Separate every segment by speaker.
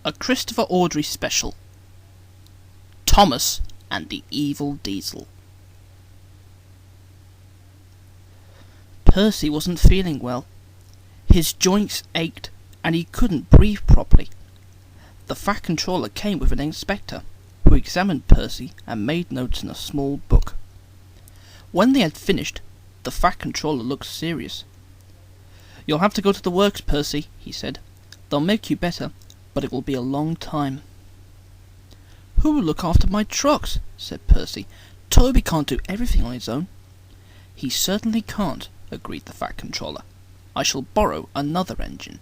Speaker 1: A Christopher Awdry special. Thomas and the Evil Diesel. Percy wasn't feeling well. His joints ached and he couldn't breathe properly. The Fat Controller came with an inspector, who examined Percy and made notes in a small book. When they had finished, the Fat Controller looked serious. "You'll have to go to the works, Percy," he said. "They'll make you better, but it will be a long time." "Who will look after my trucks?" said Percy. "Toby can't do everything on his own." "He certainly can't," agreed the Fat Controller. "I shall borrow another engine."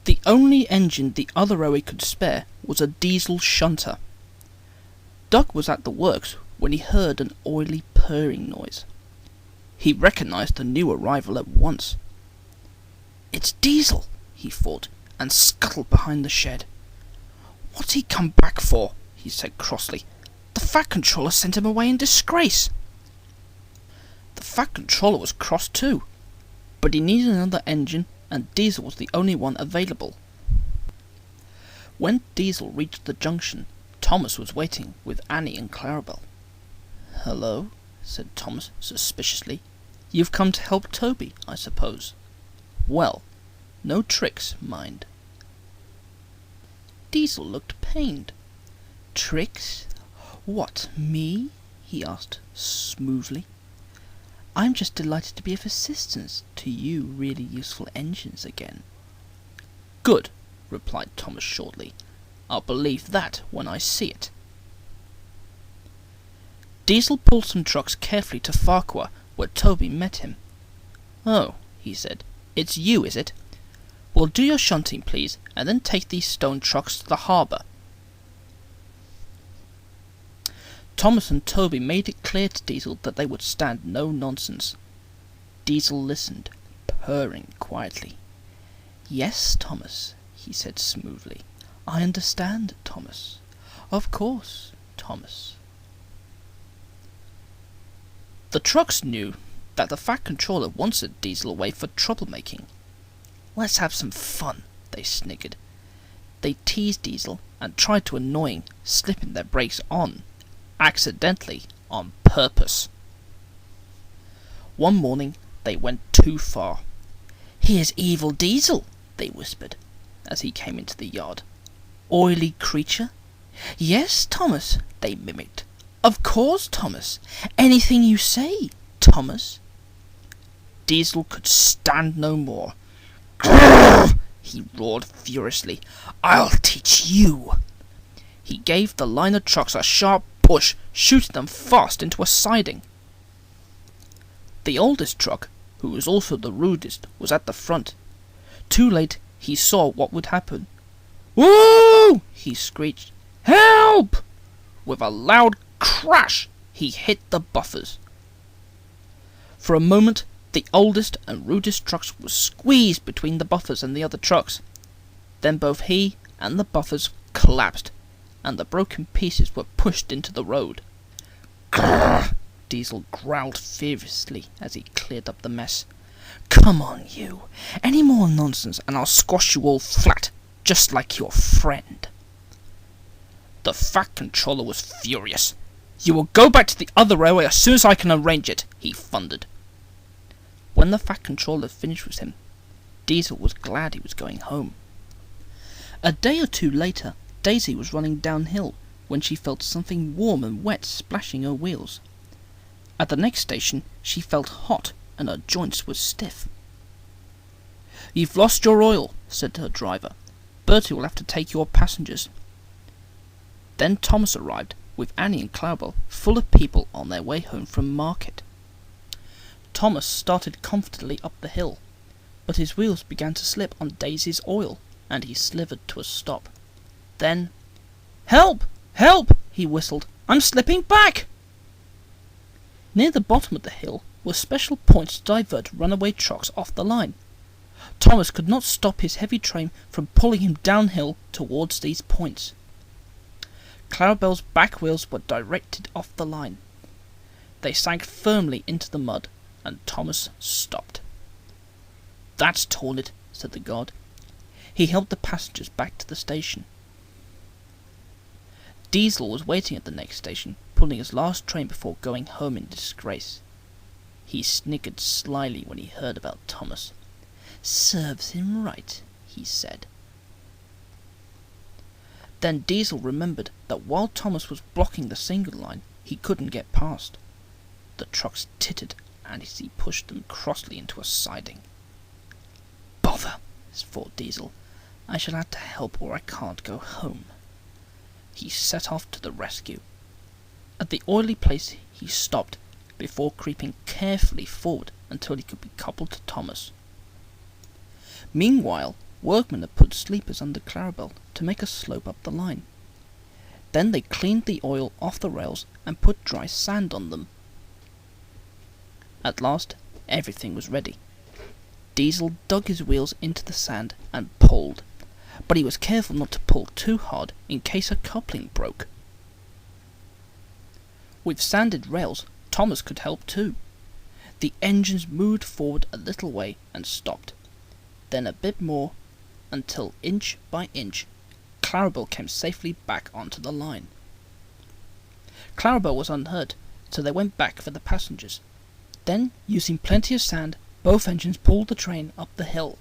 Speaker 1: The only engine the other railway could spare was a diesel shunter. Doug was at the works when he heard an oily purring noise. He recognised the new arrival at once. "It's Diesel," he thought, and scuttled behind the shed. "What's he come back for?" he said crossly. "The Fat Controller sent him away in disgrace." The Fat Controller was cross too, but he needed another engine, and Diesel was the only one available. When Diesel reached the junction, Thomas was waiting with Annie and Clarabel. "Hello," said Thomas suspiciously. "You've come to help Toby, I suppose. Well, no tricks, mind." Diesel looked pained. "Tricks? What, me?" he asked smoothly. "I'm just delighted to be of assistance to you really useful engines again." "Good," replied Thomas shortly. "I'll believe that when I see it." Diesel pulled some trucks carefully to Farquhar, where Toby met him. "Oh," he said, "it's you, is it? Well, do your shunting, please, and then take these stone trucks to the harbour." Thomas and Toby made it clear to Diesel that they would stand no nonsense. Diesel listened, purring quietly. "Yes, Thomas," he said smoothly. "I understand, Thomas. Of course, Thomas." The trucks knew that the Fat Controller wanted Diesel away for troublemaking. "Let's have some fun," they sniggered. They teased Diesel and tried to annoy him, slipping their brakes on. Accidentally, on purpose. One morning they went too far. "Here's Evil Diesel," they whispered, as he came into the yard. "Oily creature?" "Yes, Thomas," they mimicked. "Of course, Thomas. Anything you say, Thomas." Diesel could stand no more. "Grrr!" he roared furiously. "I'll teach you." He gave the line of trucks a sharp push, shooting them fast into a siding. The oldest truck, who was also the rudest, was at the front. Too late, he saw what would happen. "Woo!" he screeched. "Help!" With a loud crash, he hit the buffers. For a moment, the oldest and rudest trucks were squeezed between the buffers and the other trucks. Then both he and the buffers collapsed, and the broken pieces were pushed into the road. "Grrr!" Diesel growled furiously as he cleared up the mess. "Come on, you. Any more nonsense and I'll squash you all flat, just like your friend." The Fat Controller was furious. "You will go back to the other railway as soon as I can arrange it," he thundered. When the Fat Controller finished with him, Diesel was glad he was going home. A day or two later, Daisy was running downhill when she felt something warm and wet splashing her wheels. At the next station she felt hot and her joints were stiff. "You've lost your oil," said her driver. "Bertie will have to take your passengers." Then Thomas arrived with Annie and Clarabel, full of people on their way home from market. Thomas started confidently up the hill, but his wheels began to slip on Daisy's oil, and he slithered to a stop. Then, "Help! Help!" he whistled. "I'm slipping back!" Near the bottom of the hill were special points to divert runaway trucks off the line. Thomas could not stop his heavy train from pulling him downhill towards these points. Clarabel's back wheels were directed off the line. They sank firmly into the mud, and Thomas stopped. "That's torn it," said the guard. He helped the passengers back to the station. Diesel was waiting at the next station, pulling his last train before going home in disgrace. He sniggered slyly when he heard about Thomas. "Serves him right," he said. Then Diesel remembered that while Thomas was blocking the single line, he couldn't get past. The trucks tittered as he pushed them crossly into a siding. "Bother," thought Diesel. "I shall have to help or I can't go home." He set off to the rescue. At the oily place he stopped before creeping carefully forward until he could be coupled to Thomas. Meanwhile, workmen had put sleepers under Clarabel to make a slope up the line. Then they cleaned the oil off the rails and put dry sand on them. At last, everything was ready. Diesel dug his wheels into the sand and pulled, but he was careful not to pull too hard in case a coupling broke. With sanded rails, Thomas could help too. The engines moved forward a little way and stopped, then a bit more, until inch by inch, Clarabel came safely back onto the line. Clarabel was unhurt, so they went back for the passengers. Then, using plenty of sand, both engines pulled the train up the hill.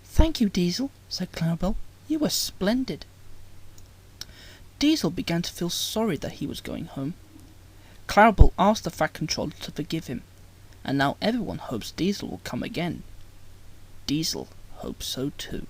Speaker 1: "Thank you, Diesel," said Clarabel. "You were splendid." Diesel began to feel sorry that he was going home. Clarabel asked the Fat Controller to forgive him, and now everyone hopes Diesel will come again. Diesel hopes so too.